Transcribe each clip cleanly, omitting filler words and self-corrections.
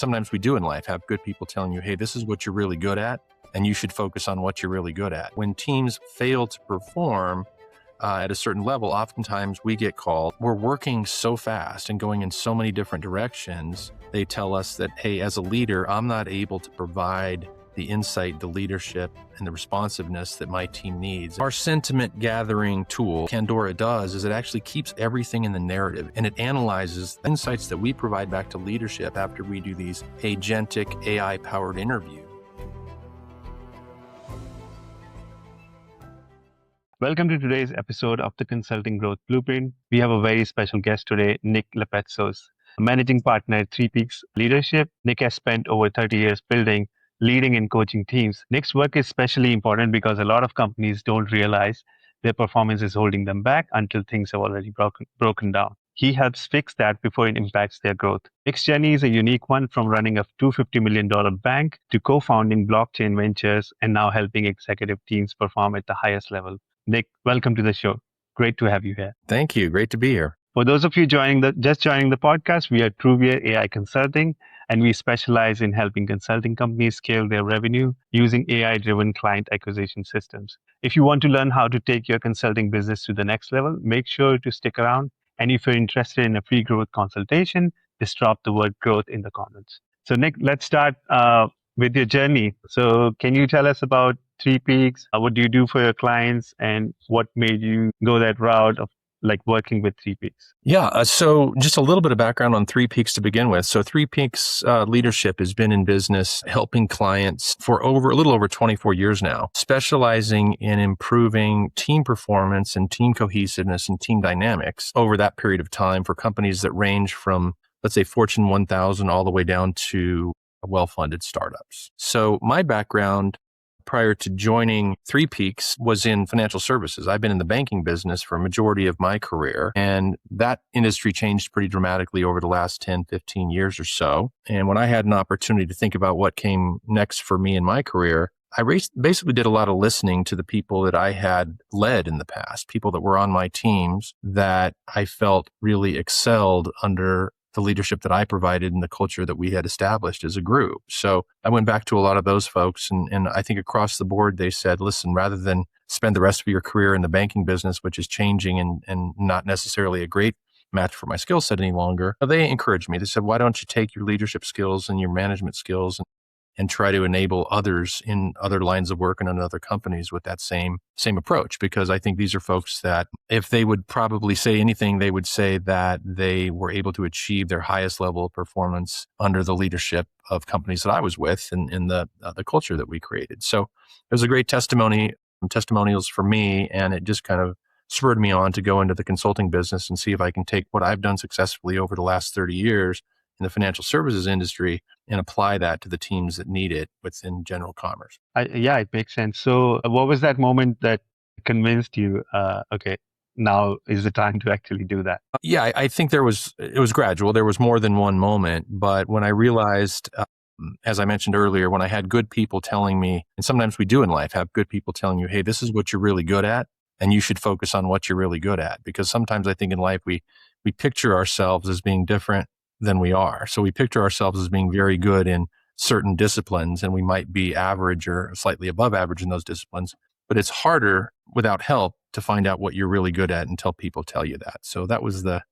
sometimes we do in life have good people telling you, hey, this is what you're really good at, and you should focus on what you're really good at. When teams fail to perform at a certain level, oftentimes we get called. We're working so fast and going in so many different directions. They tell us that, hey, as a leader, I'm not able to provide the insight, the leadership, and the responsiveness that my team needs. Our sentiment gathering tool, Candora, does is it actually keeps everything in the narrative, and it analyzes the insights that we provide back to leadership after we do these agentic AI-powered interviews. Welcome to today's episode of the Consulting Growth Blueprint. We have a very special guest today, Nick Lepetsos, a managing partner at 3 Peaks Leadership. Nick has spent over 30 years building, leading, and coaching teams. Nick's work is especially important because a lot of companies don't realize their performance is holding them back until things have already broken down. He helps fix that before it impacts their growth. Nick's journey is a unique one, from running a $250 million bank to co-founding blockchain ventures and now helping executive teams perform at the highest level. Nick, welcome to the show. Great to have you here. Thank you. Great to be here. For those of you just joining the podcast, we are Truvia AI Consulting, and we specialize in helping consulting companies scale their revenue using AI-driven client acquisition systems. If you want to learn how to take your consulting business to the next level, make sure to stick around. And if you're interested in a free growth consultation, just drop the word growth in the comments. So Nick, let's start with your journey. So can you tell us about 3 Peaks? What do you do for your clients, and what made you go that route of working with 3 Peaks? Yeah, so just a little bit of background on 3 Peaks to begin with. So 3 Peaks Leadership has been in business helping clients for a little over 24 years now, specializing in improving team performance and team cohesiveness and team dynamics over that period of time for companies that range from, let's say, Fortune 1000 all the way down to well-funded startups. So my background prior to joining 3 Peaks was in financial services. I've been in the banking business for a majority of my career, and that industry changed pretty dramatically over the last 10, 15 years or so. And when I had an opportunity to think about what came next for me in my career, I basically did a lot of listening to the people that I had led in the past, people that were on my teams that I felt really excelled under the leadership that I provided and the culture that we had established as a group. So I went back to a lot of those folks, and I think across the board, they said, listen, rather than spend the rest of your career in the banking business, which is changing and not necessarily a great match for my skill set any longer, they encouraged me. They said, why don't you take your leadership skills and your management skills and try to enable others in other lines of work and in other companies with that same approach? Because I think these are folks that if they would probably say anything, they would say that they were able to achieve their highest level of performance under the leadership of companies that I was with and in the culture that we created. So it was a great testimonials for me, and it just kind of spurred me on to go into the consulting business and see if I can take what I've done successfully over the last 30 years in the financial services industry and apply that to the teams that need it within general commerce. Yeah, it makes sense. So what was that moment that convinced you, okay, now is the time to actually do that? Yeah, I think it was gradual. There was more than one moment, but when I realized, as I mentioned earlier, when I had good people telling me, and sometimes we do in life have good people telling you, hey, this is what you're really good at, and you should focus on what you're really good at. Because sometimes I think in life, we picture ourselves as being different than we are. So we picture ourselves as being very good in certain disciplines, and we might be average or slightly above average in those disciplines. But it's harder without help to find out what you're really good at until people tell you that. So that was the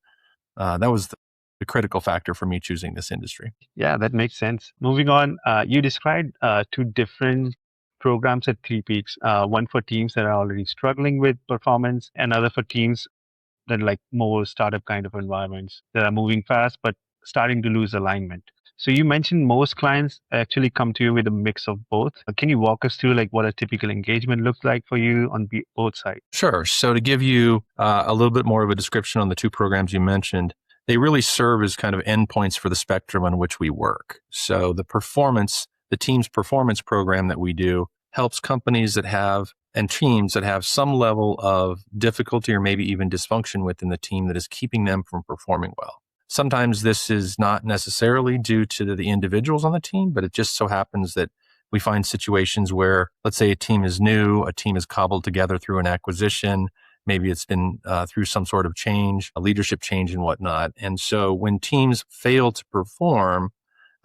critical factor for me choosing this industry. Yeah, that makes sense. Moving on, you described 2 different programs at 3 Peaks. One for teams that are already struggling with performance, and other for teams that more startup kind of environments that are moving fast but starting to lose alignment. So you mentioned most clients actually come to you with a mix of both. Can you walk us through what a typical engagement looks like for you on both sides? Sure. So to give you a little bit more of a description on the 2 programs you mentioned, they really serve as kind of endpoints for the spectrum on which we work. So the team's performance program that we do helps companies that have and teams that have some level of difficulty or maybe even dysfunction within the team that is keeping them from performing well. Sometimes this is not necessarily due to the individuals on the team, but it just so happens that we find situations where, let's say a team is new, a team is cobbled together through an acquisition, maybe it's been through some sort of change, a leadership change and whatnot. And so when teams fail to perform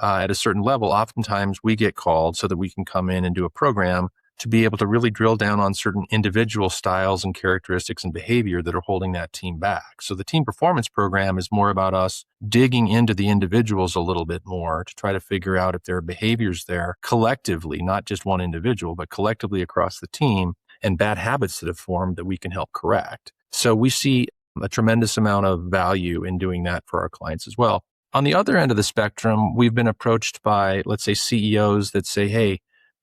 at a certain level, oftentimes we get called so that we can come in and do a program to be able to really drill down on certain individual styles and characteristics and behavior that are holding that team back. So the team performance program is more about us digging into the individuals a little bit more to try to figure out if there are behaviors there collectively, not just one individual, but collectively across the team, and bad habits that have formed that we can help correct. So we see a tremendous amount of value in doing that for our clients as well. On the other end of the spectrum, we've been approached by, let's say, CEOs that say, hey,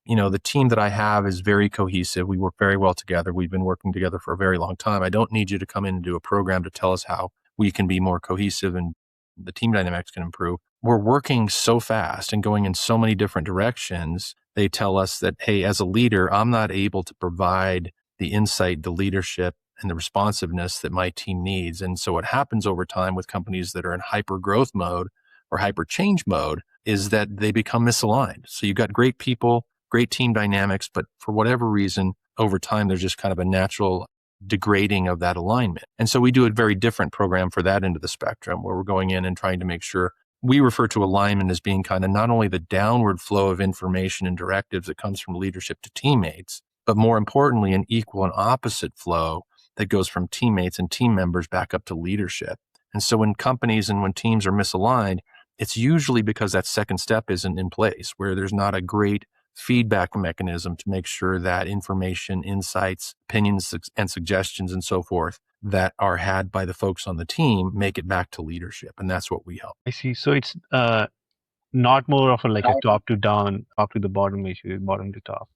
the team that I have is very cohesive. We work very well together. We've been working together for a very long time. I don't need you to come in and do a program to tell us how we can be more cohesive and the team dynamics can improve. We're working so fast and going in so many different directions. They tell us that, hey, as a leader, I'm not able to provide the insight, the leadership, and the responsiveness that my team needs. And so what happens over time with companies that are in hyper growth mode or hyper change mode is that they become misaligned. So you've got great people, great team dynamics, but for whatever reason, over time, there's just kind of a natural degrading of that alignment. And so we do a very different program for that end of the spectrum where we're going in and trying to make sure we refer to alignment as being kind of not only the downward flow of information and directives that comes from leadership to teammates, but more importantly, an equal and opposite flow that goes from teammates and team members back up to leadership. And so when companies and when teams are misaligned, it's usually because that second step isn't in place, where there's not a great feedback mechanism to make sure that information, insights, opinions, and suggestions and so forth that are had by the folks on the team make it back to leadership. And that's what we help. I see. So it's not more of a top to down, top to the bottom issue, bottom to top.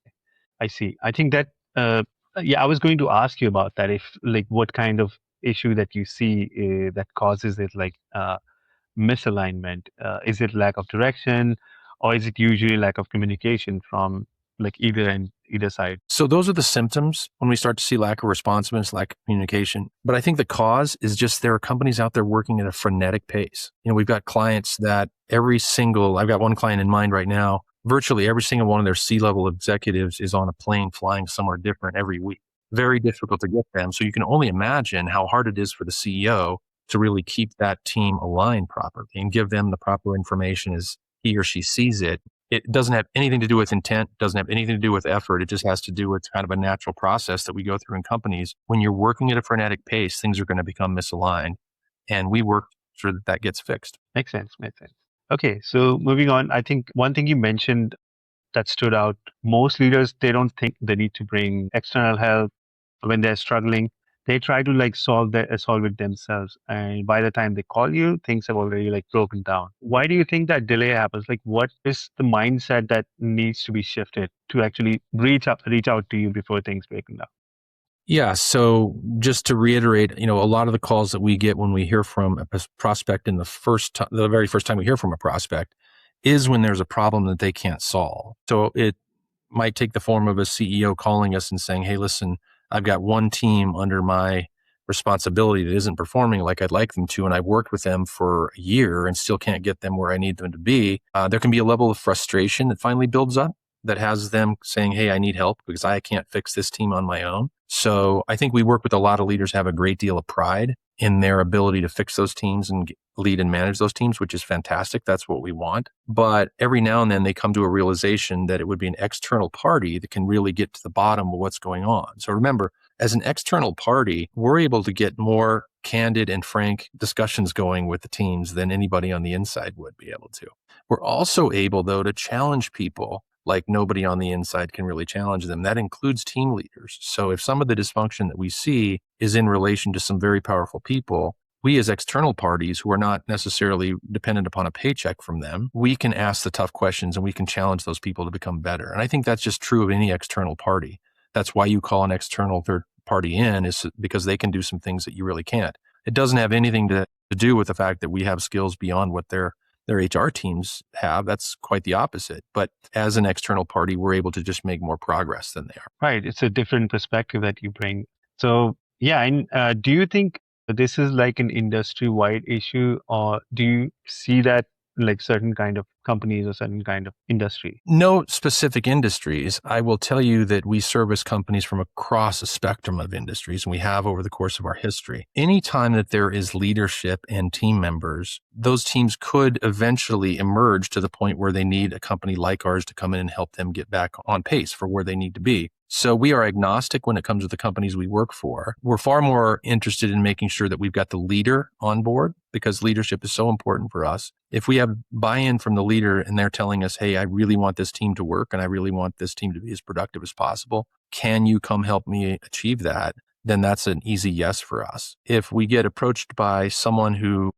I see. I think that I was going to ask you about that. If what kind of issue that you see that causes it, misalignment? Is it lack of direction, or is it usually lack of communication from either side? So those are the symptoms when we start to see lack of responsiveness, lack of communication. But I think the cause is just there are companies out there working at a frenetic pace. We've got clients that I've got one client in mind right now, virtually every single one of their C-level executives is on a plane flying somewhere different every week. Very difficult to get them. So you can only imagine how hard it is for the CEO to really keep that team aligned properly and give them the proper information as he or she sees it. It doesn't have anything to do with intent, doesn't have anything to do with effort. It just has to do with kind of a natural process that we go through in companies. When you're working at a frenetic pace, things are going to become misaligned. And we work sure that that gets fixed. Makes sense. Okay, so moving on, I think one thing you mentioned that stood out, most leaders, they don't think they need to bring external help when they're struggling. They try to solve it themselves, and by the time they call you, things have already broken down. Why do you think that delay happens? What is the mindset that needs to be shifted to actually reach out to you before things break down? Yeah. So just to reiterate, a lot of the calls that we get when we hear from a prospect in the very first time we hear from a prospect is when there's a problem that they can't solve. So it might take the form of a CEO calling us and saying, hey, listen, I've got one team under my responsibility that isn't performing like I'd like them to, and I've worked with them for a year and still can't get them where I need them to be. There can be a level of frustration that finally builds up that has them saying, hey, I need help because I can't fix this team on my own. So I think we work with a lot of leaders who have a great deal of pride in their ability to fix those teams and lead and manage those teams, which is fantastic. That's what we want. But every now and then they come to a realization that it would be an external party that can really get to the bottom of what's going on. So remember, as an external party, we're able to get more candid and frank discussions going with the teams than anybody on the inside would be able to. We're also able, though, to challenge people like nobody on the inside can really challenge them. That includes team leaders. So if some of the dysfunction that we see is in relation to some very powerful people, we as external parties who are not necessarily dependent upon a paycheck from them, we can ask the tough questions and we can challenge those people to become better. And I think that's just true of any external party. That's why you call an external third party in, is because they can do some things that you really can't. It doesn't have anything to do with the fact that we have skills beyond what their HR teams have. That's quite the opposite. But as an external party, we're able to just make more progress than they are. Right. It's a different perspective that you bring. So, yeah. And do you think this is like an industry-wide issue, or do you see that like certain kind of companies or certain kind of industry? No specific industries. I will tell you that we service companies from across a spectrum of industries, and we have over the course of our history. Anytime that there is leadership and team members, those teams could eventually emerge to the point where they need a company like ours to come in and help them get back on pace for where they need to be. So we are agnostic when it comes to the companies we work for. We're far more interested in making sure that we've got the leader on board, because leadership is so important for us. If we have buy-in from the leader and they're telling us, hey, I really want this team to work and I really want this team to be as productive as possible, can you come help me achieve that? Then that's an easy yes for us. If we get approached by someone who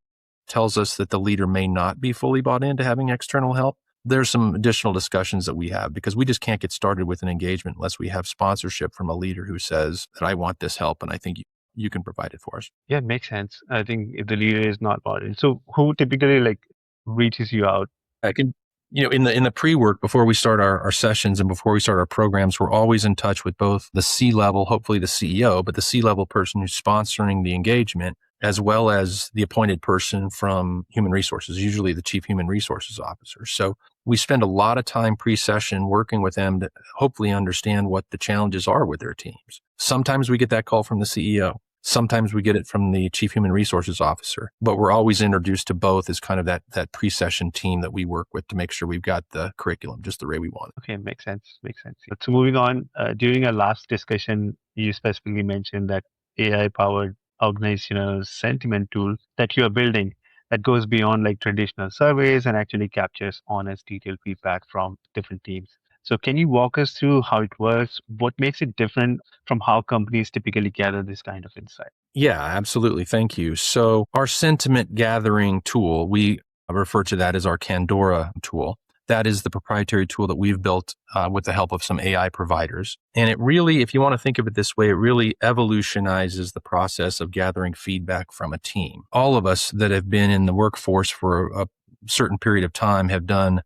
tells us that the leader may not be fully bought into having external help, there's some additional discussions that we have, because we just can't get started with an engagement unless we have sponsorship from a leader who says that I want this help and I think you can provide it for us. Yeah, it makes sense. I think if the leader is not bought in. So who typically like reaches you out? I can, in the pre-work, before we start our sessions and before we start our programs, we're always in touch with both the C-level, hopefully the CEO, but the C-level person who's sponsoring the engagement, as well as the appointed person from human resources, usually the chief human resources officer. So we spend a lot of time pre-session working with them to hopefully understand what the challenges are with their teams. Sometimes we get that call from the CEO. Sometimes we get it from the chief human resources officer, but we're always introduced to both as kind of that pre-session team that we work with to make sure we've got the curriculum just the way we want it. Okay, makes sense. Makes sense. So moving on, during our last discussion, you specifically mentioned that AI-powered organizational sentiment tool that you are building that goes beyond like traditional surveys and actually captures honest, detailed feedback from different teams. So can you walk us through how it works? What makes it different from how companies typically gather this kind of insight? Yeah, absolutely. Thank you. So our sentiment gathering tool, we refer to that as our Candora tool. That is the proprietary tool that we've built with the help of some AI providers. And it really, if you want to think of it this way, it really evolutionizes the process of gathering feedback from a team. All of us that have been in the workforce for a certain period of time have done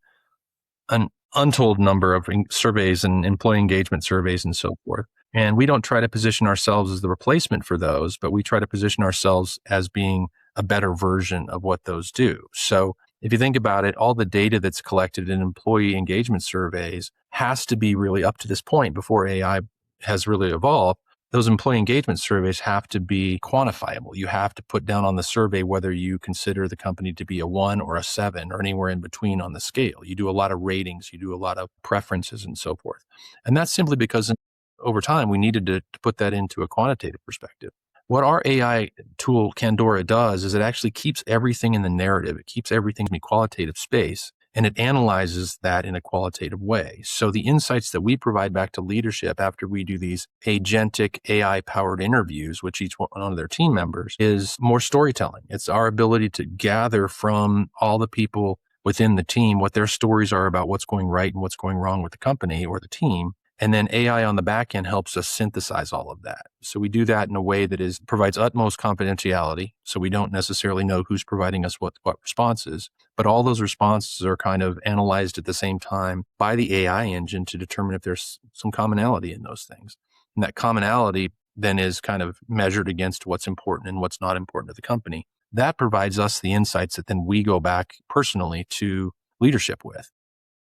an untold number of surveys and employee engagement surveys and so forth. And we don't try to position ourselves as the replacement for those, but we try to position ourselves as being a better version of what those do. So if you think about it, all the data that's collected in employee engagement surveys has to be really up to this point before AI has really evolved. Those employee engagement surveys have to be quantifiable. You have to put down on the survey whether you consider the company to be a 1 or a 7 or anywhere in between on the scale. You do a lot of ratings, you do a lot of preferences and so forth. And that's simply because over time we needed to put that into a quantitative perspective. What our AI tool, Candora, does is it actually keeps everything in the narrative. It keeps everything in a qualitative space, and it analyzes that in a qualitative way. So the insights that we provide back to leadership after we do these agentic AI-powered interviews, with each one of their team members, is more storytelling. It's our ability to gather from all the people within the team what their stories are about what's going right and what's going wrong with the company or the team. And then AI on the back end helps us synthesize all of that. So we do that in a way that provides utmost confidentiality. So we don't necessarily know who's providing us what responses, but all those responses are kind of analyzed at the same time by the AI engine to determine if there's some commonality in those things. And that commonality then is kind of measured against what's important and what's not important to the company. That provides us the insights that then we go back personally to leadership with.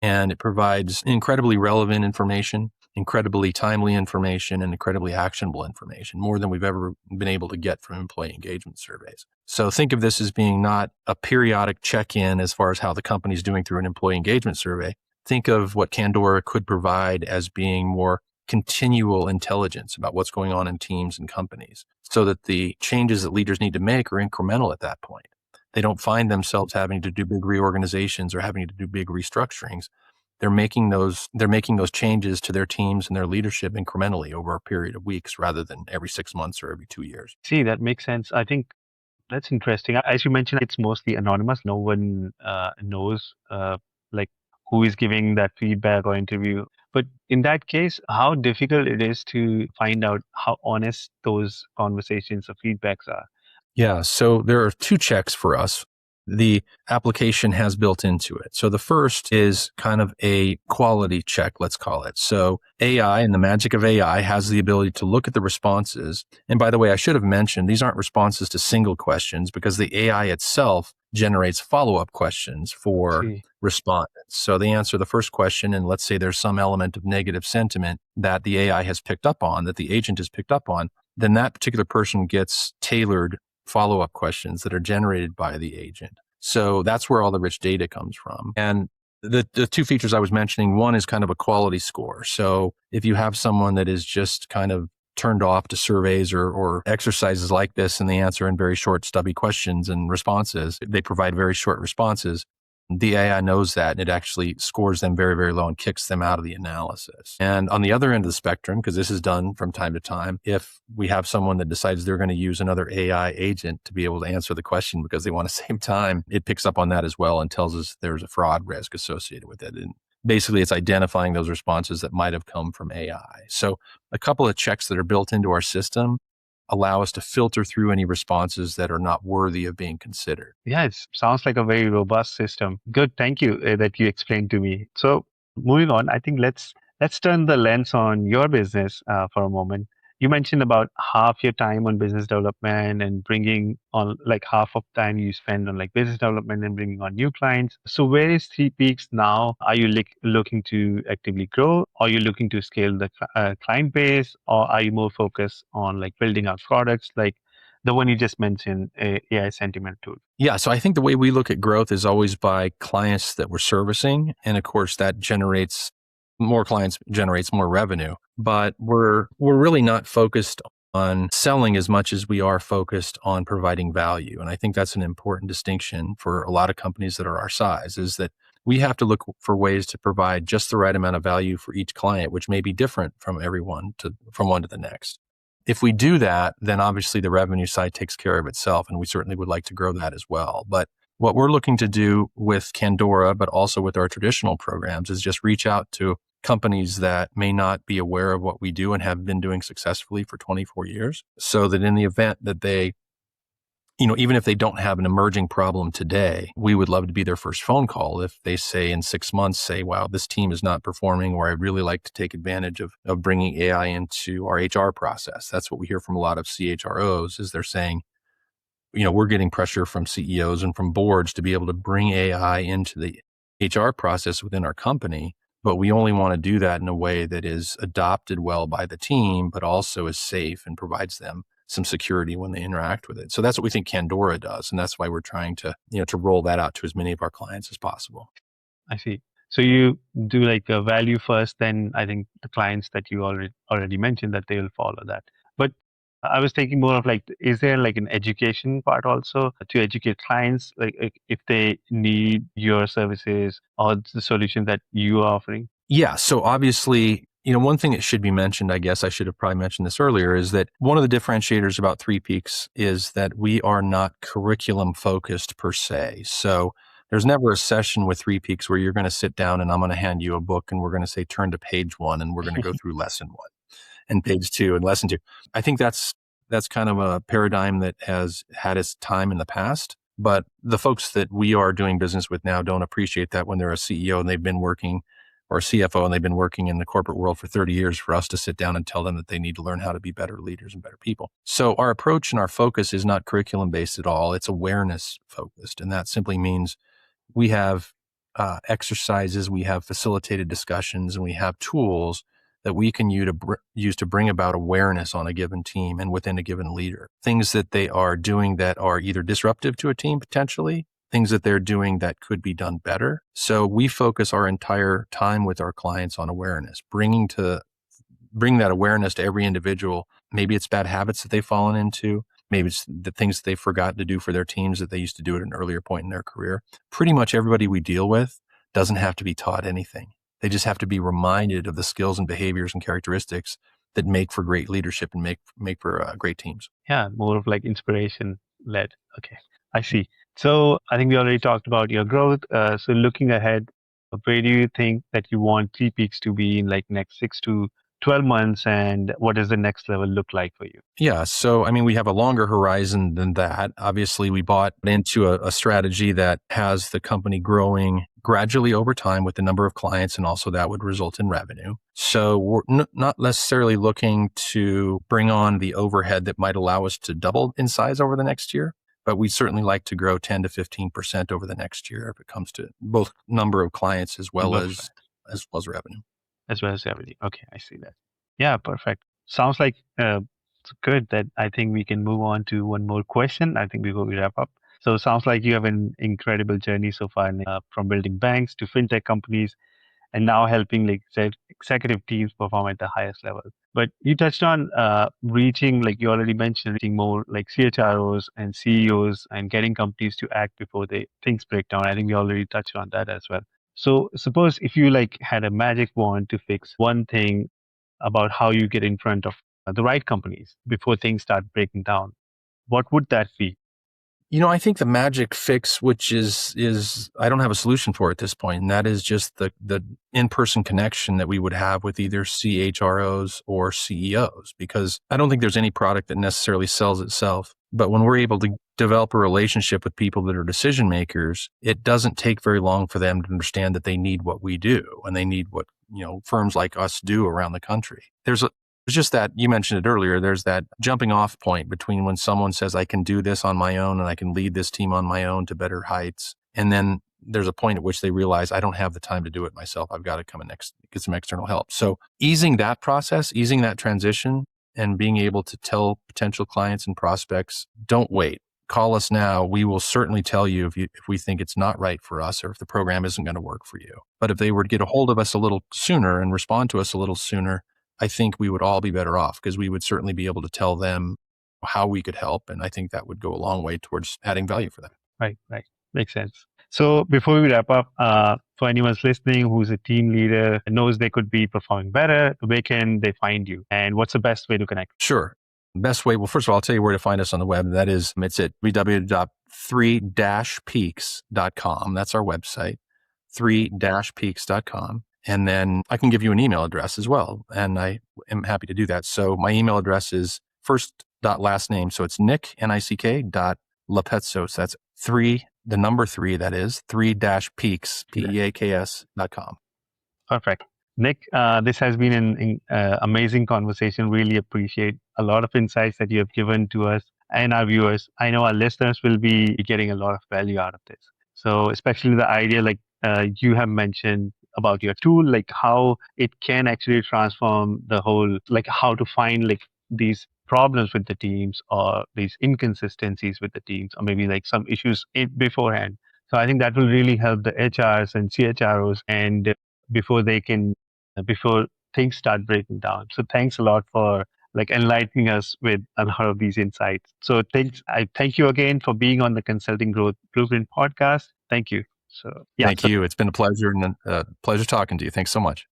And it provides incredibly relevant information, incredibly timely information, and incredibly actionable information, more than we've ever been able to get from employee engagement surveys. So think of this as being not a periodic check-in as far as how the company's doing through an employee engagement survey. Think of what Candora could provide as being more continual intelligence about what's going on in teams and companies, so that the changes that leaders need to make are incremental at that point. They don't find themselves having to do big reorganizations or having to do big restructurings. They're making those changes to their teams and their leadership incrementally over a period of weeks rather than every 6 months or every 2 years. See, that makes sense. I think that's interesting. As you mentioned, it's mostly anonymous. No one knows like who is giving that feedback or interview. But in that case, how difficult it is to find out how honest those conversations or feedbacks are. Yeah, so there are 2 checks for us. The application has built into it. So the first is kind of a quality check, let's call it. So AI and the magic of AI has the ability to look at the responses. And by the way, I should have mentioned, these aren't responses to single questions because the AI itself generates follow-up questions for See. respondents. So they answer the first question, and let's say there's some element of negative sentiment that the AI has picked up on, that the agent has picked up on, then that particular person gets tailored follow-up questions that are generated by the agent. So that's where all the rich data comes from. And the two features I was mentioning, one is kind of a quality score. So if you have someone that is just kind of turned off to surveys or exercises like this, and they answer in very short, stubby questions and responses, they provide very short responses, the AI knows that, and it actually scores them very, very low and kicks them out of the analysis. And on the other end of the spectrum, because this is done from time to time, if we have someone that decides they're going to use another AI agent to be able to answer the question because they want to save time, it picks up on that as well and tells us there's a fraud risk associated with it. And basically, it's identifying those responses that might have come from AI. So a couple of checks that are built into our system allow us to filter through any responses that are not worthy of being considered. Yeah, it sounds like a very robust system. Good, thank you that you explained to me. So moving on, I think let's turn the lens on your business for a moment. You mentioned about half your time on business development and bringing on like half of time you spend on like business development and bringing on new clients. So where is Three Peaks now? Are you looking to actively grow? Are you looking to scale the client base? Or are you more focused on like building out products like the one you just mentioned, AI sentiment tool? Yeah, so I think the way we look at growth is always by clients that we're servicing. And of course, that generates more clients, generates more revenue. But we're really not focused on selling as much as we are focused on providing value. And I think that's an important distinction for a lot of companies that are our size, is that we have to look for ways to provide just the right amount of value for each client, which may be different from from one to the next. If we do that, then obviously the revenue side takes care of itself, and we certainly would like to grow that as well. But what we're looking to do with Candora, but also with our traditional programs, is just reach out to companies that may not be aware of what we do and have been doing successfully for 24 years, so that in the event that they, even if they don't have an emerging problem today, we would love to be their first phone call if they say in 6 months, say, wow, this team is not performing, or I'd really like to take advantage of bringing AI into our HR process. That's what we hear from a lot of CHROs, is they're saying, we're getting pressure from CEOs and from boards to be able to bring AI into the HR process within our company. But we only want to do that in a way that is adopted well by the team, but also is safe and provides them some security when they interact with it. So that's what we think Candora does. And that's why we're trying to, to roll that out to as many of our clients as possible. I see. So you do like a value first, then I think the clients that you already mentioned that they will follow that. But I was thinking more of like, is there like an education part also to educate clients, like if they need your services or the solution that you are offering? Yeah. So obviously, one thing that should be mentioned, I guess I should have probably mentioned this earlier, is that one of the differentiators about Three Peaks is that we are not curriculum focused per se. So there's never a session with Three Peaks where you're going to sit down and I'm going to hand you a book and we're going to say, turn to page 1, and we're going to go through lesson 1 and page 2 and lesson 2. I think that's kind of a paradigm that has had its time in the past. But the folks that we are doing business with now don't appreciate that when they're a CEO and they've been working, or a CFO, and they've been working in the corporate world for 30 years, for us to sit down and tell them that they need to learn how to be better leaders and better people. So our approach and our focus is not curriculum based at all. It's awareness focused. And that simply means we have exercises, we have facilitated discussions, and we have tools that we can use to bring about awareness on a given team and within a given leader. Things that they are doing that are either disruptive to a team potentially, things that they're doing that could be done better. So we focus our entire time with our clients on awareness, bring that awareness to every individual. Maybe it's bad habits that they've fallen into. Maybe it's the things that they've forgotten to do for their teams that they used to do at an earlier point in their career. Pretty much everybody we deal with doesn't have to be taught anything. They just have to be reminded of the skills and behaviors and characteristics that make for great leadership and make for great teams. Yeah, more of like inspiration led. Okay, I see. So I think we already talked about your growth. So looking ahead, where do you think that you want Three Peaks to be in like next 6 to 12 months, and what does the next level look like for you? Yeah. So, I mean, we have a longer horizon than that. Obviously, we bought into a strategy that has the company growing gradually over time with the number of clients, and also that would result in revenue. So we're not necessarily looking to bring on the overhead that might allow us to double in size over the next year, but we certainly like to grow 10 to 15% over the next year if it comes to both number of clients as well as revenue. As well as everything. Okay, I see that. Yeah, perfect. Sounds like it's good that I think we can move on to one more question, I think, before we wrap up. So it sounds like you have an incredible journey so far, from building banks to fintech companies and now helping like executive teams perform at the highest level. But you touched on reaching, like you already mentioned, reaching more like CHROs and CEOs and getting companies to act before things break down. I think we already touched on that as well. So suppose if you like had a magic wand to fix one thing about how you get in front of the right companies before things start breaking down, what would that be? I think the magic fix, which is I don't have a solution for at this point, and that is just the in-person connection that we would have with either CHROs or CEOs, because I don't think there's any product that necessarily sells itself. But when we're able to develop a relationship with people that are decision makers, it doesn't take very long for them to understand that they need what we do and they need what, firms like us do around the country. There's just that, you mentioned it earlier, there's that jumping off point between when someone says, I can do this on my own and I can lead this team on my own to better heights. And then there's a point at which they realize I don't have the time to do it myself. I've got to come and get some external help. So easing that process, easing that transition, and being able to tell potential clients and prospects, don't wait. Call us now. We will certainly tell you if we think it's not right for us or if the program isn't going to work for you. But if they were to get a hold of us a little sooner and respond to us a little sooner, I think we would all be better off because we would certainly be able to tell them how we could help. And I think that would go a long way towards adding value for them. Right. Makes sense. So before we wrap up, for anyone listening who's a team leader and knows they could be performing better, where can they find you? And what's the best way to connect? Sure. Best way, well, first of all, I'll tell you where to find us on the web. That is, it's at www.3-peaks.com. That's our website, 3-peaks.com. And then I can give you an email address as well. And I am happy to do that. So my email address is first.last name. So it's Nick, Nick, Lepetsos. That's 3, the number 3, that is 3-peaks, PEAKS.com. Perfect. Nick, this has been an amazing conversation. Really appreciate a lot of insights that you have given to us and our viewers. I know our listeners will be getting a lot of value out of this. So especially the idea like you have mentioned about your tool, like how it can actually transform the whole, like how to find like these problems with the teams or these inconsistencies with the teams or maybe like some issues beforehand. So I think that will really help the HRs and CHROs and before things start breaking down. So thanks a lot for like enlightening us with a lot of these insights. So I thank you again for being on the Consulting Growth Blueprint podcast. Thank you. So Thank you. It's been a pleasure and a pleasure talking to you. Thanks so much.